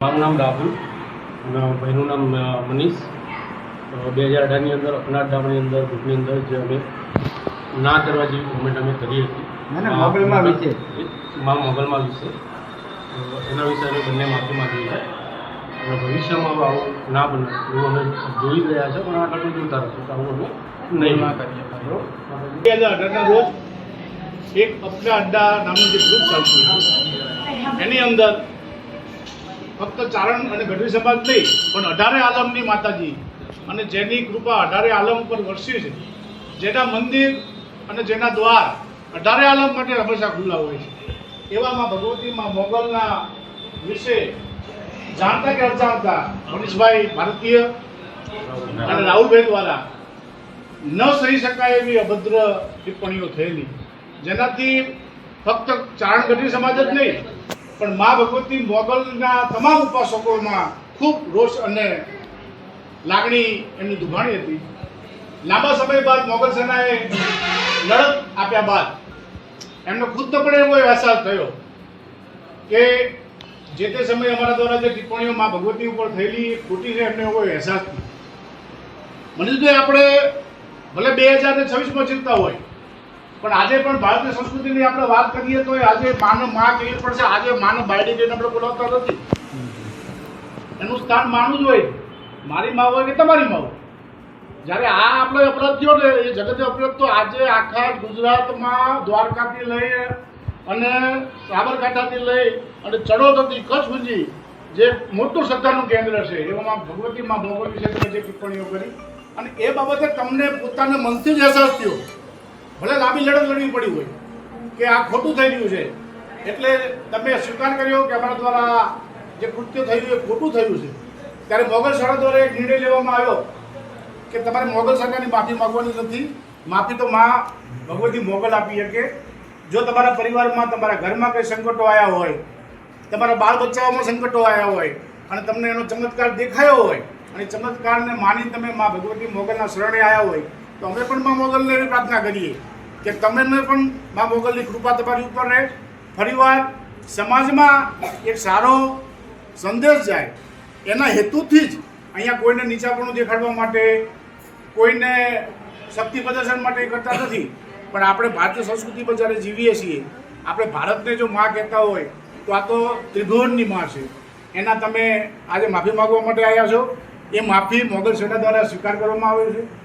મારું નામ રાહુલ અને ભાઈનું નામ મનીષ. 2018ની અંદર અકનાથ ધામની અંદર ગ્રુપની અંદર જે અમે ના કરવા જેવી કોમેન્ટ અમે કરી હતી મોગલમાં વિશે એના વિશે અમે બંને માફી માંગી છે અને ભવિષ્યમાં આવું ના બને એવું અમે જોઈ રહ્યા છે, પણ આગળ પણ જોતા રહીશું કે આવું અમે નહીં ના કરીએ. 2018ના રોજ એક અપના અડ્ડા નામનું જે ગ્રુપ ચાલતું હતું એની અંદર ફક્ત ચારણ અને ગઢવી સમાજ નહીં પણ 18 આલમની માતાજી અને જેની કૃપા 18 આલમ ઉપર વરસી છે, જેના મંદિર અને જેના દ્વાર 18 આલમ માટે હંમેશા ખુલ્લા હોય છે, એવામાં ભગવતીમાં મોગલના વિશે જાણતા કે અજાણતા મનીષભાઈ ભારતીય અને રાહુલભાઈ દ્વારા ન સહી શકાય એવી અભદ્ર ટિપ્પણીઓ થયેલી, જેનાથી ફક્ત ચારણ ગઢવી સમાજ જ નહીં પણ મા ભગવતી મોગલના તમામ ઉપાસકોમાં ખૂબ રોષ અને લાગણી એમની દુભાણી હતી. લાંબા સમય બાદ મોગલ સેનાએ લડત આપ્યા બાદ એમનો ખુદ પણ એવો અહેસાસ થયો કે જે તે સમયે અમારા દ્વારા જે ટિપ્પણીઓ મા ભગવતી ઉપર થયેલી ખોટી છે, એમને એવો અહેસાસ થયો. મનીષભાઈ, આપણે ભલે 2026માં જીવતા હોય પણ આજે પણ ભારતીય સંસ્કૃતિની આપણે વાત કરીએ તો આજે માનો માં કહેવી પડશે. આજે માનો બાયડી જઈને આપણે બોલાવતા નથી, એનું સ્થાન માનું જ હોય, મારી માં હોય કે તમારી માં હોય. જ્યારે આ આપણે અપરાધ થયો ને એ જગતે અપરાધ તો આજે આખા ગુજરાતમાં દ્વારકાથી લઈ અને સાબરકાંઠાથી લઈ અને ચડોદરથી કચ્છ સુધી જે મોટું શ્રદ્ધાનું કેન્દ્ર છે એવામાં ભગવતી માં મોગલ વિશે તમે જે ટિપ્પણીઓ કરી અને એ બાબતે તમને પોતાના મનથી જ અહેસાસ થયો, ભલે લાંબી લડત લડવી પડી હોય કે આ ખોટું થઈ રહ્યું છે, એટલે તમે સ્વીકાર કર્યો કે અમારા દ્વારા જે કૃત્ય થયું એ ખોટું થયું છે. ત્યારે મોગલ શાળા દ્વારા એક નિર્ણય લેવામાં આવ્યો કે તમારે મોગલ શાખાની માફી માગવાની નથી. માફી તો માં ભગવતી મોગલ આપી શકે. જો તમારા પરિવારમાં તમારા ઘરમાં કંઈ સંકટો આવ્યા હોય, તમારા બાળ બચ્ચાઓમાં સંકટો આવ્યા હોય અને તમને એનો ચમત્કાર દેખાયો હોય અને ચમત્કારને માની તમે મા ભગવતી મોગલના શરણે આવ્યા હોય તો અમે પણ મા મોગલને એવી પ્રાર્થના કરીએ કે તમે પણ મા મોગલની કૃપા તમારી ઉપર રહે. ફરીવાર સમાજમાં એક સારો સંદેશ જાય એના હેતુથી જ અહીંયા કોઈને નીચાપણું દેખાડવા માટે, કોઈને શક્તિ પ્રદર્શન માટે કરતા નથી, પણ આપણે ભારતીય સંસ્કૃતિ પર જ્યારે જીવીએ છીએ, આપણે ભારતને જો માં કહેતા હોય તો આ તો ત્રિભુવનની માં છે. એના તમે આજે માફી માગવા માટે આવ્યા છો, એ માફી મોગલ સેના દ્વારા સ્વીકાર કરવામાં આવ્યો છે.